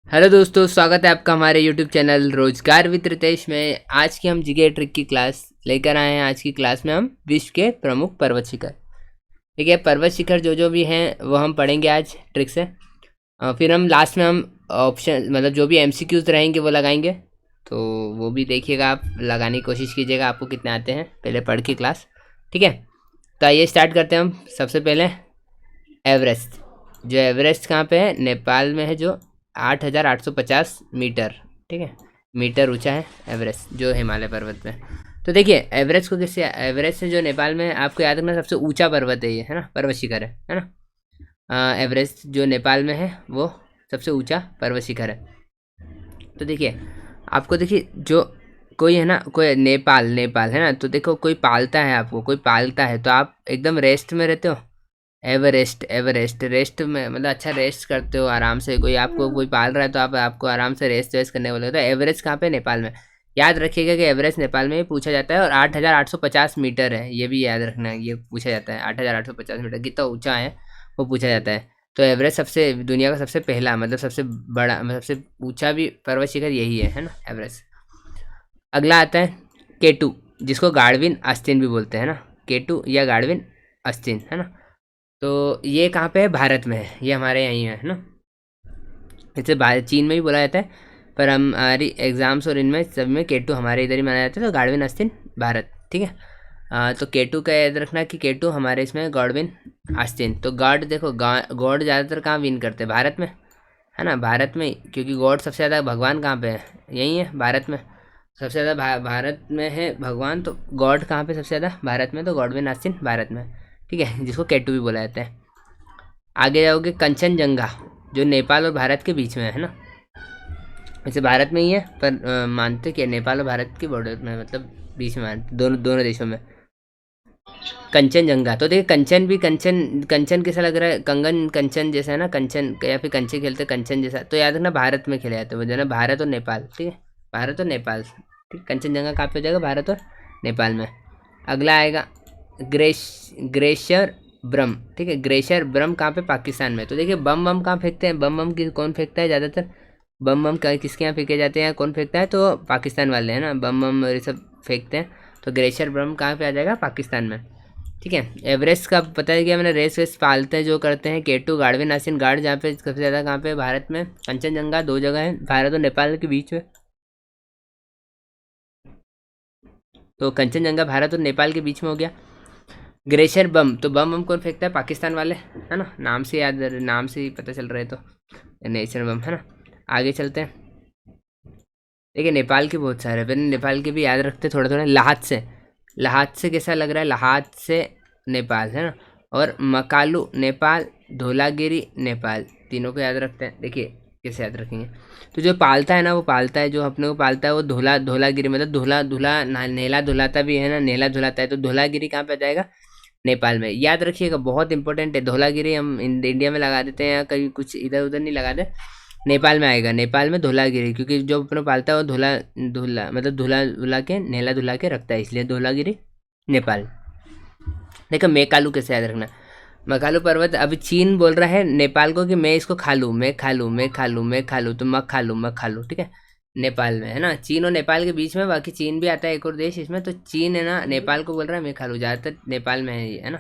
Hello दोस्तों, स्वागत है आपका हमारे यूट्यूब चैनल रोजगार विद रितेश में। आज की हम जीके ट्रिक की क्लास लेकर आए हैं। आज की क्लास में हम विश्व के प्रमुख पर्वत शिखर, ठीक है, पर्वत शिखर जो जो भी हैं वो हम पढ़ेंगे आज ट्रिक से। फिर हम लास्ट में हम ऑप्शन मतलब जो भी एमसीक्यूज रहेंगे वो लगाएंगे, तो वो भी देखिएगा, आप लगाने की कोशिश कीजिएगा आपको कितने आते हैं पहले पढ़ के क्लास, ठीक है। तो आइए स्टार्ट करते हैं हम। सबसे पहले एवरेस्ट। जो एवरेस्ट कहाँ पे है? नेपाल में है, जो 8,850 मीटर, ठीक है, मीटर ऊंचा है एवरेस्ट, जो हिमालय पर्वत में। तो देखिए एवरेस्ट को किससे, एवरेस्ट से जो नेपाल में है, आपको याद रखना सबसे ऊंचा पर्वत है ये, है ना, पर्वत शिखर है ना। एवरेस्ट जो नेपाल में है वो सबसे ऊंचा पर्वत शिखर है। तो देखिए आपको, देखिए जो कोई है ना, कोई नेपाल नेपाल है ना, तो देखो कोई पालता है, आपको कोई पालता है तो आप एकदम रेस्ट में रहते हो। एवरेस्ट एवरेस्ट रेस्ट में मतलब अच्छा रेस्ट करते हो आराम से। कोई आपको कोई पाल रहा है तो आप आपको आराम से रेस्ट वेस्ट करने वाले हो। तो एवरेस्ट कहाँ पे? नेपाल में। याद रखिएगा कि एवरेस्ट नेपाल में ही पूछा जाता है, और 8,850 मीटर है, ये भी याद रखना है। ये पूछा जाता है 8,850 मीटर कितना ऊंचा है वो पूछा जाता है। तो एवरेस्ट सबसे दुनिया का सबसे पहला मतलब सबसे बड़ा मतलब सबसे ऊंचा भी पर्वत शिखर यही है ना, एवरेस्ट। अगला आता है केटू, जिसको गार्डविन आस्तीन भी बोलते हैं ना, केटू या गार्डविन आस्तीन, है ना। तो ये कहाँ पे है? भारत में है, ये हमारे यहीं है ना। इसे चीन में भी बोला जाता है, पर हमारी एग्जाम्स और इनमें सब में केटू हमारे इधर ही माना जाता है। तो गार्डविन आस्तीन भारत, ठीक है। तो केटू का याद रखना कि केटू हमारे इसमें गार्डविन आस्तीन। तो गॉड देखो, गॉड ज़्यादातर कहाँ विन करते हैं? भारत में, है ना, भारत में, क्योंकि गॉड सबसे ज़्यादा भगवान कहाँ पे है? यहीं है भारत में। सबसे ज़्यादा भारत में है भगवान, तो गॉड कहाँ पे सबसे ज़्यादा? भारत में। तो गॉडविन आस्तीन भारत में, ठीक है, जिसको केटू भी बोला जाता है। आगे जाओगे कंचनजंगा, जो नेपाल और भारत के बीच में है ना। वैसे भारत में ही है, पर मानते कि नेपाल और भारत के बॉर्डर में, मतलब बीच में मानते, दोनों दोनों देशों में। कंचनजंगा, तो देखिए कंचन भी, कंचन कंचन कैसा लग रहा है? कंगन कंचन जैसा है ना, कंचन, या फिर कंचे खेलते कंचन जैसा। तो याद रखना भारत में खेले जाते हैं वो, जो है ना, भारत और नेपाल, ठीक है, भारत और नेपाल, ठीक। कंचनजंगा कहाँ पे हो जाएगा? भारत और नेपाल में। अगला आएगा ग्रेशियर ब्रह्म, ठीक है, ग्रेशियर ब्रह्म कहाँ पे? पाकिस्तान में। तो देखिए बम बम कहाँ फेंकते हैं? बम बम कौन फेंकता है ज़्यादातर? बम बम किसके यहाँ फेंके जाते हैं, कौन फेंकता है? तो पाकिस्तान वाले, है ना, बम बम ये सब फेंकते हैं। तो ग्लेशियर ब्रह्म कहाँ पे आ जाएगा? पाकिस्तान में, ठीक है। एवरेस्ट का पता है क्या? मैंने रेस वेस पालते हैं जो करते हैं, केटू गार्डविन आसिन गार्ड, जहाँ पे सबसे ज़्यादा कहाँ पे? भारत में। कंचनजंगा दो जगह है, भारत और नेपाल के बीच में। तो कंचनजंगा भारत और नेपाल के बीच में हो गया। ग्लेशियर बम, तो बम बम कौन फेंकता है? पाकिस्तान वाले, है ना, नाम से याद, नाम से ही पता चल रहा है। तो नेचर बम, है ना। आगे चलते हैं। देखिए नेपाल के बहुत सारे, फिर नेपाल के भी याद रखते थोड़ा थोड़ा। लाहत से कैसा लग रहा है? लाहत से नेपाल, है ना। और मकालू नेपाल, धोलागिरी नेपाल, तीनों को याद रखते हैं। देखिए कैसे याद रखेंगे। तो जो पालता है ना, वो पालता है, जो अपने को पालता है वो धोलागिरी, मतलब धुला धुला नेला धुलाता भी है ना, नेला धुलाता है। तो धोलागिरी कहाँ पे आ जाएगा? नेपाल में। याद रखिएगा, बहुत इंपॉर्टेंट है। धोलागिरी हम इंडिया में लगा देते हैं या कहीं कुछ इधर उधर नहीं लगाते, नेपाल में आएगा। नेपाल में धोलागिरी, क्योंकि जो अपने पालता है वो धुला धुला मतलब धुला धुला के, नेला धुला के रखता है, इसलिए धोलागिरी नेपाल। देखो मेकालू कैसे याद रखना। मकालू पर्वत, अभी चीन बोल रहा है नेपाल को कि मैं इसको खा लूँ, मैं खा लूँ, मैं खा लूँ, मैं खा लूँ, तो मक खा लूँ, मक खा लूँ, ठीक है। नेपाल में, है ना, चीन और नेपाल के बीच में। बाकी चीन भी आता है एक और देश इसमें। तो चीन है ना, नेपाल को बोल रहा है मैं खा लूँ, ज़्यादातर नेपाल में है ये, है ना,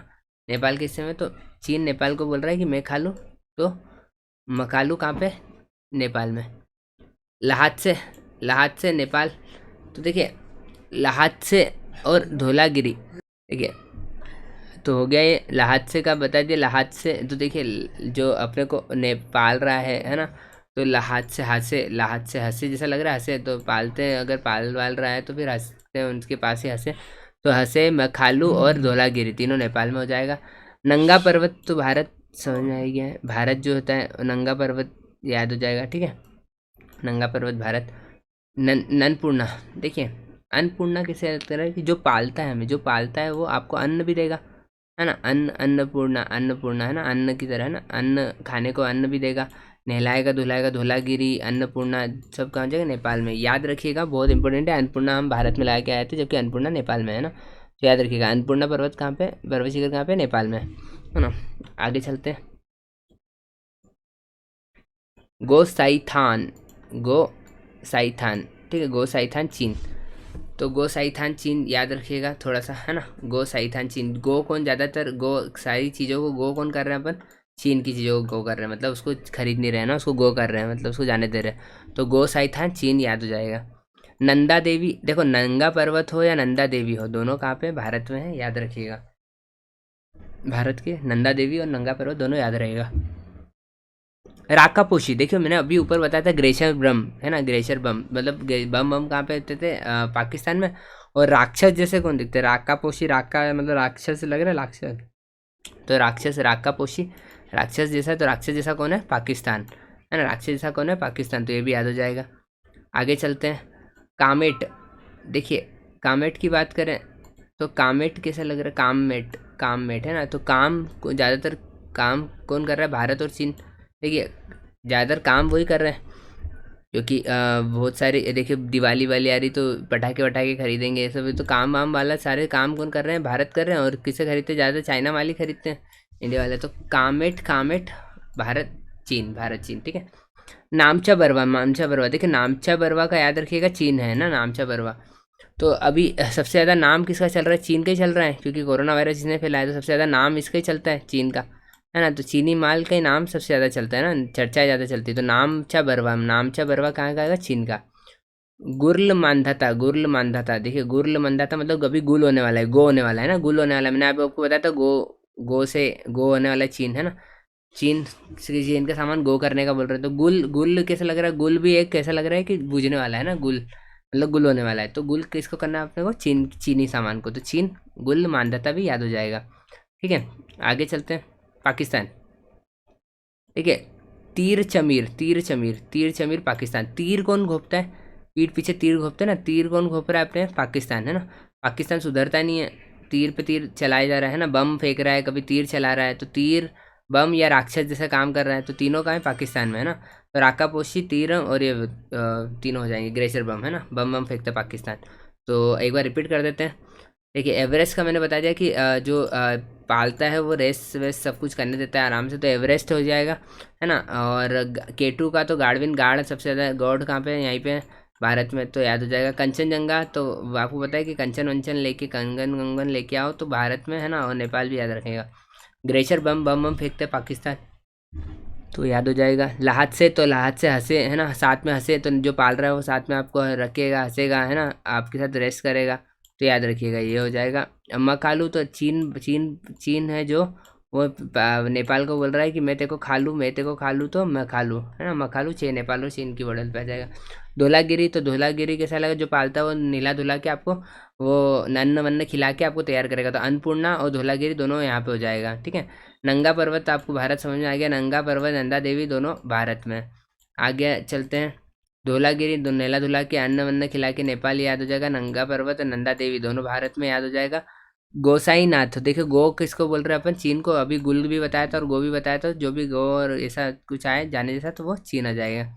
नेपाल के हिस्से में। तो चीन नेपाल को बोल रहा है कि मैं खा लूँ, तो मकालू कहाँ पे? नेपाल में। लाहत से नेपाल। तो देखिए लाहत से और धोलागिरी, देखिए तो हो गया ये। लाहत से का बता दिए, लाहत से। तो देखिए जो अपने को नेपाल रहा है ना, तो लाहत से हंसे, लाहत से हंसे जैसा लग रहा है, हंसे तो पालते हैं, अगर पाल वाल रहा है तो फिर हंसते हैं उनके पास ही हंसे। तो हंसे, मखालू और धोलागिरी तीनों नेपाल में हो जाएगा। नंगा पर्वत तो भारत, समझ में आ गया है, भारत जो होता है नंगा पर्वत याद हो जाएगा, ठीक है, नंगा पर्वत भारत। ननपूर्णा, देखिए अन्नपूर्णा किसे याद कर रहा है? कि जो पालता है हमें, जो पालता है वो आपको अन्न भी देगा, है ना। अन्नपूर्णा, अन्नपूर्णा, है ना, अन्न की तरह, है ना, अन्न खाने को अन्न भी देगा। नहलाएगा धुलाएगा, धोलागिरी, अन्नपूर्णा, सब कहाँ जाएगा? नेपाल में। याद रखिएगा, बहुत इंपॉर्टेंट है। अन्नपूर्णा हम भारत में ला के आए थे, जबकि अन्नपूर्णा नेपाल में है ना। तो याद रखिएगा अन्नपूर्णा पर्वत कहाँ पे, पर्वत शिखर कहाँ पे? नेपाल में, है ना। आगे चलते हैं। गोसाइथान, गोसाइथान, ठीक है, गोसाइथान चीन। तो गोसाइथान चीन याद रखिएगा थोड़ा सा, है ना। गोसाइथान चीन, गो कौन ज़्यादातर, गो सारी चीज़ों को गो कौन कर रहे हैं अपन, चीन की चीज़ों को गो कर रहे हैं, मतलब उसको खरीद नहीं रहे हैं ना, उसको गो कर रहे हैं, मतलब उसको जाने दे रहे हैं। तो गोसाइथान चीन याद हो जाएगा। नंदा देवी, देखो नंगा पर्वत हो या नंदा देवी हो, दोनों कहाँ पे, भारत में है, याद रखिएगा। भारत के नंदा देवी और नंगा पर्वत दोनों याद रहेगा। राकापोशी, देखियो मैंने अभी ऊपर बताया था ग्लेशियर बम, है ना, ग्लेशियर बम, मतलब बम बम कहाँ पे होते थे, पाकिस्तान में। और राक्षस जैसे कौन दिखते हैं, राकापोशी, राका मतलब राक्षस लग रहा है, राक्षस, तो राक्षस राकापोशी, राक्षस जैसा, तो राक्षस जैसा कौन है, पाकिस्तान, है ना, राक्षस जैसा कौन है, पाकिस्तान, तो ये भी याद हो जाएगा। आगे चलते हैं। कामेट, देखिए कामेट की बात करें तो कामेट कैसा लग रहा है, काममेट, काममेट, है ना, तो काम को ज़्यादातर काम कौन कर रहा है, भारत और चीन। देखिए ज़्यादातर काम वही कर रहे हैं, क्योंकि बहुत सारे, देखिए दिवाली वाली आ रही तो पटाखे वटाखे खरीदेंगे, ये सब, तो काम वाम वाला सारे काम कौन कर रहे हैं, भारत कर रहे हैं। और किससे खरीदते हैं ज़्यादा, चाइना वाले खरीदते हैं, इंडिया वाले। तो कामेट, कामेट, भारत चीन, भारत चीन, ठीक है। नामचा बरवा, नामचा बरवा, देखिए नामचा बरवा का याद रखिएगा, चीन है ना नामचा बरवा। तो अभी सबसे ज़्यादा नाम किसका चल रहा है, चीन का ही चल रहा है, क्योंकि कोरोना वायरस जिसने फैलाया, तो सबसे ज़्यादा नाम इसका ही चलता है, चीन का, है ना। तो चीनी माल का ही नाम सबसे ज़्यादा चलता है ना, चर्चा ज़्यादा चलती है। तो नामचा बरवा, नामचा बरवा कहाँ का आएगा, चीन का। गुर्ल मांधाता, गुर्ल मांधाता, देखिए गुर्ल मांधाता मतलब अभी गुल होने वाला है, गो होने वाला है ना, गुल होने वाला है। मैंने आपको बताया था गो, गो से गो होने वाला है चीन, है ना। चीन, चीन का सामान गो करने का बोल रहे हैं। तो गुल, गुल कैसा लग रहा है, गुल भी एक कैसा लग रहा है कि बूझने वाला है ना, गुल मतलब गुल होने वाला है। तो गुल किसको करना है अपने को, चीन, चीनी सामान को। तो चीन, गुल मानदाता भी याद हो जाएगा, ठीक है। आगे चलते हैं। पाकिस्तान, ठीक है। तीर चमीर, तीर चमीर, तीर चमीर, पाकिस्तान। तीर कौन घोपता है, पीठ पीछे तीर घोपते हैं ना, तीर कौन घोप रहा है अपने, पाकिस्तान, है ना। पाकिस्तान सुधरता नहीं है, तीर पे तीर चलाया जा रहा है ना, बम फेंक रहा है, कभी तीर चला रहा है, तो तीर बम या राक्षस जैसा काम कर रहा है, तो तीनों का है पाकिस्तान में, है ना। तो राकापोशी, तीर और ये तीनों हो जाएंगे, ग्रेशियर बम, है ना, बम बम फेंकता है पाकिस्तान। तो एक बार रिपीट कर देते हैं। देखिए एवरेस्ट का मैंने बता दिया कि जो पालता है वो रेस वेस सब कुछ करने देता है आराम से, तो एवरेस्ट हो जाएगा, है ना। और केटू का तो गार्डविन, गार्ड सबसे ज़्यादा, गॉड कहाँ पे है, यहीं पे है, भारत में, तो याद हो जाएगा। कंचनजंगा, तो आपको पता है कि कंचन वंचन लेके, कंगन गंगन लेके आओ, तो भारत में है ना, और नेपाल भी याद रखेगा। ग्लेशियर बम बम बम फेंकते हैं पाकिस्तान, तो याद हो जाएगा। लाहत से, तो लाहत से हंसे, है ना, साथ में हंसे, तो जो पाल रहा है वो साथ में आपको रखेगा, हंसेगा, है ना, आपके साथ रेस्ट करेगा, तो याद रखिएगा, ये हो जाएगा। मकालू, तो चीन, चीन, चीन है जो, वो नेपाल को बोल रहा है कि मैं तेरे को खा लूँ, मैं तेरे को खा लूँ, तो मैं खा लूँ, है ना, मकालू छः, नेपाल और चीन की बॉर्डर पे आ जाएगा। धोलागिरी, तो धोलागिरी कैसा लगा, जो पालता है वो नीला धुला के आपको वो अन्न वन्न खिला के आपको तैयार करेगा, तो अन्नपूर्णा और धोलागिरी दोनों यहाँ पे हो जाएगा, ठीक है। नंगा पर्वत, आपको भारत समझ में आ गया, नंगा पर्वत, नंदा देवी दोनों भारत में। आगे चलते हैं। धोलागिरी, नैला धुला के अन्न वन्न खिला के नेपाल याद हो जाएगा, नंगा पर्वत और नंदा देवी दोनों भारत में याद हो जाएगा। गोसाई नाथ, देखिए गो किसको बोल रहे हैं अपन, चीन को, अभी गुल भी बताया था और गो भी बताया था, जो भी गो और ऐसा कुछ आए जाने जैसा, तो वो चीन आ जाएगा।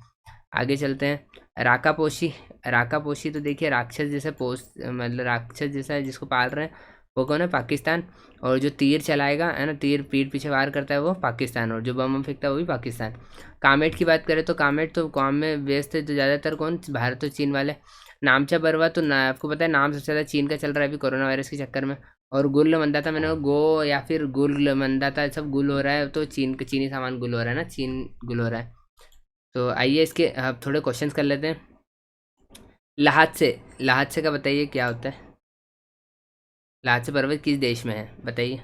आगे चलते हैं। राकापोशी, राकापोशी, तो देखिए राक्षस जैसा पोष, मतलब राक्षस जैसा जिसको पाल रहे हैं वो कौन है, पाकिस्तान। और जो तीर चलाएगा, है ना, तीर पीठ पीछे वार करता है वो पाकिस्तान, और जो बम बम फेंकता है वो भी पाकिस्तान। कामेट की बात करें तो कामेट तो काम में व्यस्त है, तो ज़्यादातर कौन, भारत और चीन वाले। नामचा बरवा, तो ना आपको पता है नाम सबसे ज़्यादा चीन का चल रहा है अभी कोरोना वायरस के चक्कर में। और गुल मंदाता, मैंने गो या फिर गुल मंदाता, सब गुल हो रहा है, तो चीन, चीनी सामान गुल हो रहा है ना, चीन गुल हो रहा है। तो आइए इसके अब थोड़े क्वेश्चंस कर लेते हैं। लाहत से, लाहत से का बताइए क्या होता है, लाहत से पर्वत किस देश में है, बताइए।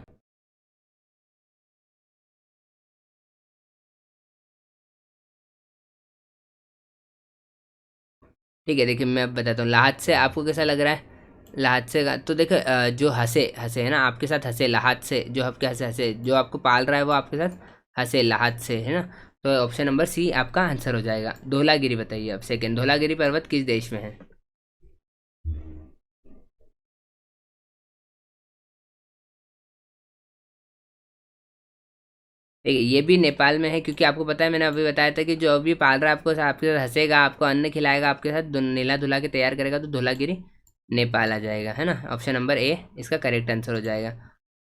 ठीक है, देखिए मैं अब बताता हूँ, लाहत से आपको कैसा लग रहा है, लाहत से का तो देखो जो हंसे, हंसे है ना, आपके साथ हंसे, लाहत से जो आपके हंसे, हंसे जो आपको पाल रहा है वो आपके साथ हंसे, लाहत से, है ना। तो ऑप्शन नंबर सी आपका आंसर हो जाएगा। धौलागिरी बताइए अब सेकेंड, धौलागिरी पर्वत किस देश में है। देखिए ये भी नेपाल में है, क्योंकि आपको पता है मैंने अभी बताया था कि जो भी पाल रहा है आपको, आपके साथ हंसेगा, आपको अन्न खिलाएगा, आपके साथ नीला धुला के तैयार करेगा, तो धौलागिरी नेपाल आ जाएगा, है ना। ऑप्शन नंबर ए इसका करेक्ट आंसर हो जाएगा।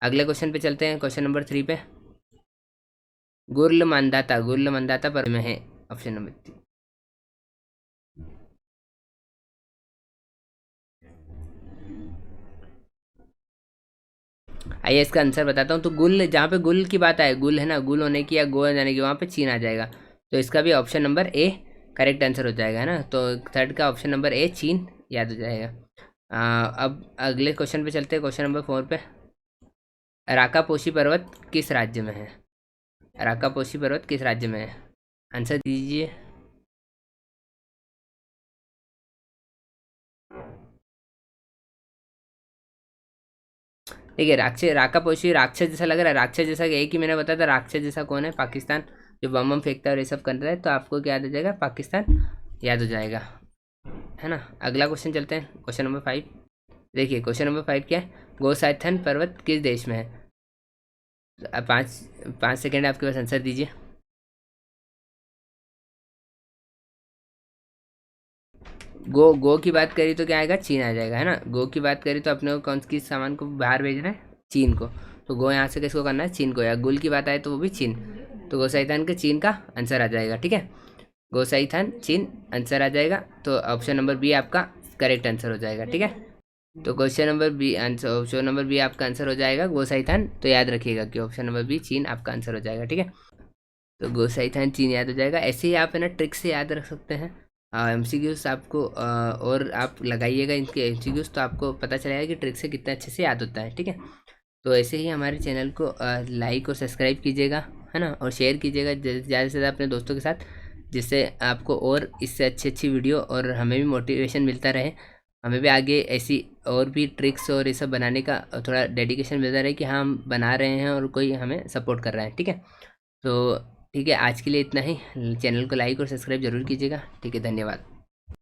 अगले क्वेश्चन पे चलते हैं, क्वेश्चन नंबर 3 पे। गुर्ल मंदाता, गुर्ल मंदाता पर में है, ऑप्शन नंबर 3। आइए इसका आंसर बताता हूँ। तो गुल, जहाँ पे गुल की बात आए, गुल है ना, गुल होने की या गोवा जाने की, वहाँ पे चीन आ जाएगा। तो इसका भी option number A correct answer हो जाएगा, है ना। तो थर्ड का ऑप्शन नंबर ए चीन याद हो जाएगा। अब अगले क्वेश्चन पे चलते हैं, क्वेश्चन नंबर 4 पे। राकापोशी पर्वत किस राज्य में है? राकापोशी पर्वत किस राज्य में है? आंसर दीजिए। देखिए राकापोशी राक्षस जैसा लग रहा है, राक्षस जैसा एक ही मैंने बताया था, राक्षस जैसा कौन है? पाकिस्तान, जो बम बम फेंकता है और ये सब करता है, तो आपको क्या याद हो जाएगा? पाकिस्तान याद हो जाएगा, है ना। अगला क्वेश्चन चलते हैं, क्वेश्चन नंबर 5। देखिए क्वेश्चन नंबर 5 क्या है? गोसाइथन पर्वत किस देश में है? अब 5 सेकेंड आपके पास, आंसर दीजिए। गो की बात करी तो क्या आएगा? चीन आ जाएगा, है ना। गो की बात करी तो अपने को कौन किस सामान को बाहर भेजना है? चीन को। तो गो यहाँ से किसको करना है? चीन को। या गुल की बात आए तो वो भी चीन। तो गोसाइथान के चीन का आंसर आ जाएगा, ठीक है। गोसाइथान चीन आंसर आ जाएगा। तो ऑप्शन नंबर बी आपका करेक्ट आंसर हो जाएगा, ठीक है। तो question number B answer, option number B आपका आंसर हो जाएगा गोसाइथान। तो याद रखिएगा कि ऑप्शन नंबर बी चीन आपका आंसर हो जाएगा, ठीक है। तो गोसाइथान चीन याद हो जाएगा। ऐसे ही आप है ना ट्रिक से याद रख सकते हैं एमसीक्यूज आपको, और आप लगाइएगा इनके एमसीक्यूज, तो आपको पता चलेगा कि ट्रिक से कितना अच्छे से याद होता है, ठीक है। तो ऐसे ही हमारे चैनल को लाइक और सब्सक्राइब कीजिएगा, है ना, और शेयर कीजिएगा ज़्यादा से ज़्यादा अपने दोस्तों के साथ, जिससे आपको और इससे अच्छी अच्छी वीडियो और हमें भी मोटिवेशन मिलता रहे, हमें भी आगे ऐसी और भी ट्रिक्स और ये सब बनाने का थोड़ा डेडिकेशन मिलता रहे कि हाँ हम बना रहे हैं और कोई हमें सपोर्ट कर रहा है, ठीक है। तो ठीक है, आज के लिए इतना ही। चैनल को लाइक और सब्सक्राइब जरूर कीजिएगा, ठीक है। धन्यवाद।